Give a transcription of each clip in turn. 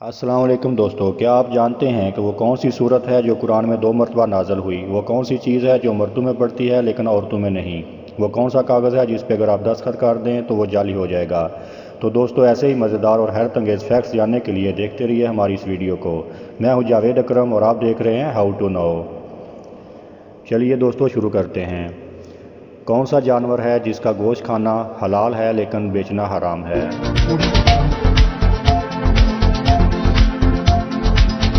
अस्सलाम वालेकुम दोस्तों, क्या आप जानते हैं कि वो कौन सी सूरत है जो कुरान में 2 मरतबा नाज़िल हुई? वो कौन सी चीज़ है जो मर्दों में पड़ती है लेकिन औरतों में नहीं? वो कौन सा कागज़ है जिस पे अगर आप दस्तखत कर दें तो वो जाली हो जाएगा? तो दोस्तों, ऐसे ही मज़ेदार और हैरत अंगेज़ फैक्ट्स जानने के लिए देखते रहिए हमारी इस वीडियो को। मैं हूँ जावेद अकरम और आप देख रहे हैं हाउ टू नो। चलिए दोस्तों, शुरू करते हैं। कौन सा जानवर है जिसका गोश्त खाना हलाल है लेकिन बेचना हराम है?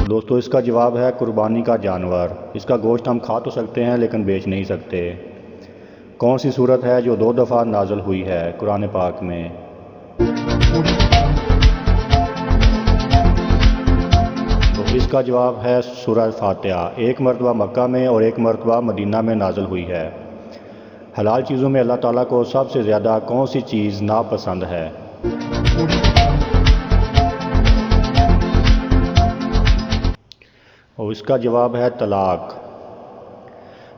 दोस्तों, इसका जवाब है कुर्बानी का जानवर। इसका गोश्त हम खा तो सकते हैं लेकिन बेच नहीं सकते। कौन सी सूरत है जो 2 दफ़ा नाज़िल हुई है कुरान पाक में? तो इसका जवाब है सूरह फातिहा। 1 मरतबा मक्का में और 1 मरतबा मदीना में नाज़िल हुई है। हलाल चीज़ों में अल्लाह ताला को सबसे ज़्यादा कौन सी चीज़ नापसंद है? और इसका जवाब है तलाक।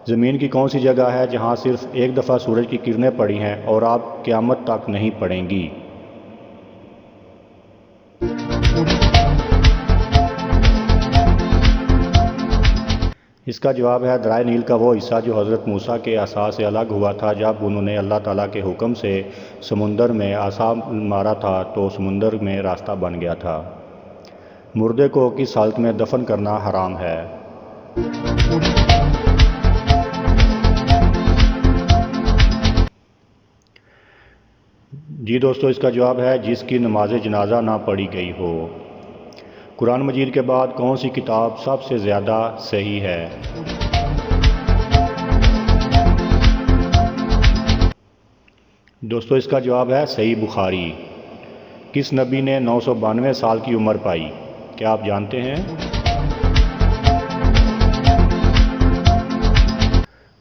ज़मीन की कौन सी जगह है जहाँ सिर्फ 1 दफ़ा सूरज की किरणें पड़ी हैं और आप क़यामत तक नहीं पड़ेंगी? इसका जवाब है दरिया नील का वो हिस्सा जो हज़रत मूसा के असा से अलग हुआ था जब उन्होंने अल्लाह ताला के हुक्म से समुंदर में असा मारा था तो समुंदर में रास्ता बन गया था। मुर्दे को किस हालत में दफन करना हराम है? जी दोस्तों, इसका जवाब है जिसकी नमाज जनाजा ना पढ़ी गई हो। कुरान मजीद के बाद कौन सी किताब सबसे ज़्यादा सही है? दोस्तों, इसका जवाब है सही बुखारी। किस नबी ने 992 साल की उम्र पाई? क्या आप जानते हैं?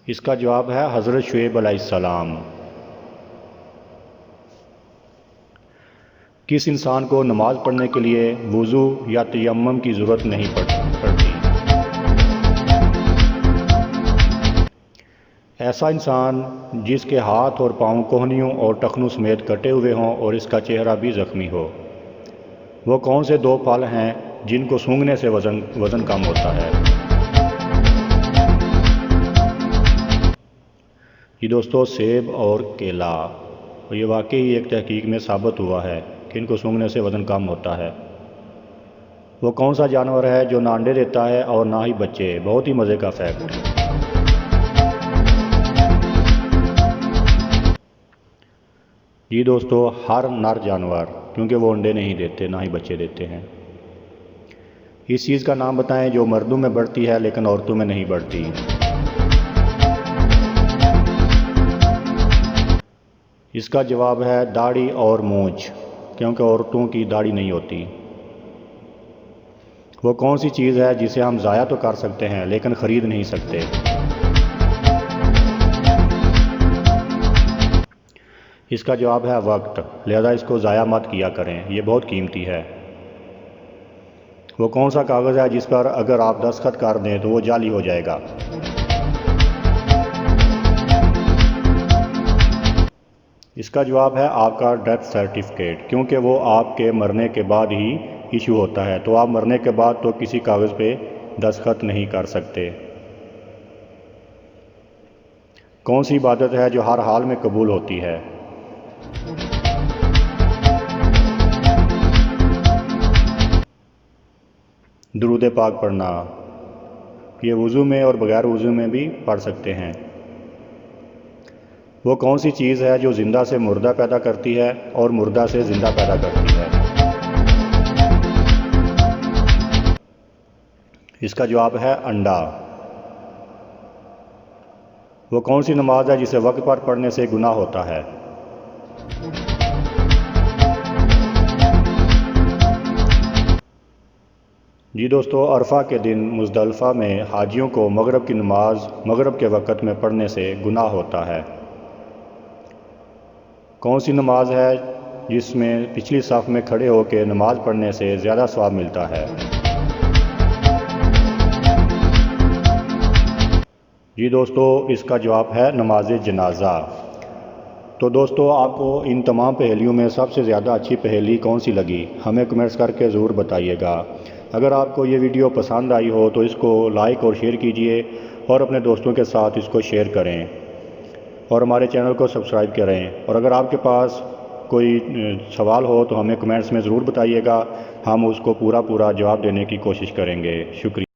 इसका जवाब है हज़रत शुएब अलैहिस्सलाम। किस इंसान को नमाज़ पढ़ने के लिए वुज़ू या तयम्मुम की ज़रूरत नहीं पड़ती? ऐसा इंसान जिसके हाथ और पाँव कोहनियों और टखनों समेत कटे हुए हों और इसका चेहरा भी ज़ख्मी हो। वो कौन से 2 फल हैं जिनको सूंघने से वज़न कम होता है? ये दोस्तों, सेब और केला। और ये वाकई एक तहकीक में साबित हुआ है कि इनको सूंघने से वज़न कम होता है। वो कौन सा जानवर है जो ना अंडे देता है और ना ही बच्चे? बहुत ही मज़े का फैक्ट। जी दोस्तों, हर नर जानवर, क्योंकि वो अंडे नहीं देते ना ही बच्चे देते हैं। इस चीज़ का नाम बताएं जो मर्दों में बढ़ती है लेकिन औरतों में नहीं बढ़ती। इसका जवाब है दाढ़ी और मूंछ, क्योंकि औरतों की दाढ़ी नहीं होती। वो कौन सी चीज़ है जिसे हम ज़ाया तो कर सकते हैं लेकिन ख़रीद नहीं सकते? इसका जवाब है वक्त, लिहाजा इसको ज़ाया मत किया करें, ये बहुत कीमती है। वो कौन सा कागज़ है जिस पर अगर आप दस्तखत कर दें तो वो जाली हो जाएगा? इसका जवाब है आपका डेथ सर्टिफिकेट, क्योंकि वो आपके मरने के बाद ही इशू होता है। तो आप मरने के बाद तो किसी कागज़ पे दस्तखत नहीं कर सकते। कौन सी इबादत है जो हर हाल में कबूल होती है? दुरूद पाक पढ़ना। ये वज़ू में और बगैर वज़ू में भी पढ़ सकते हैं। वो कौन सी चीज़ है जो ज़िंदा से मुर्दा पैदा करती है और मुर्दा से ज़िंदा पैदा करती है? इसका जवाब है अंडा। वो कौन सी नमाज है जिसे वक्त पर पढ़ने से गुनाह होता है? जी दोस्तों, अरफा के दिन मुज़दलिफ़ा में हाजियों को मगरिब की नमाज मगरिब के वक़्त में पढ़ने से गुनाह होता है। कौन सी नमाज है जिसमें पिछली सफ़ में खड़े होकर नमाज़ पढ़ने से ज़्यादा सवाब मिलता है? जी दोस्तों, इसका जवाब है नमाज जनाजा। تو دوستو آپ کو ان تمام پہیلیوں میں سب سے زیادہ اچھی پہیلی کون سی لگی ہمیں کمنٹس کر کے ضرور بتائیے گا۔ اگر آپ کو یہ ویڈیو پسند آئی ہو تو اس کو لائک اور شیئر کیجئے اور اپنے دوستوں کے ساتھ اس کو شیئر کریں اور ہمارے چینل کو سبسکرائب کریں۔ اور اگر آپ کے پاس کوئی سوال ہو تو ہمیں کمنٹس میں ضرور بتائیے گا، ہم اس کو پورا جواب دینے کی کوشش کریں گے۔ شکریہ۔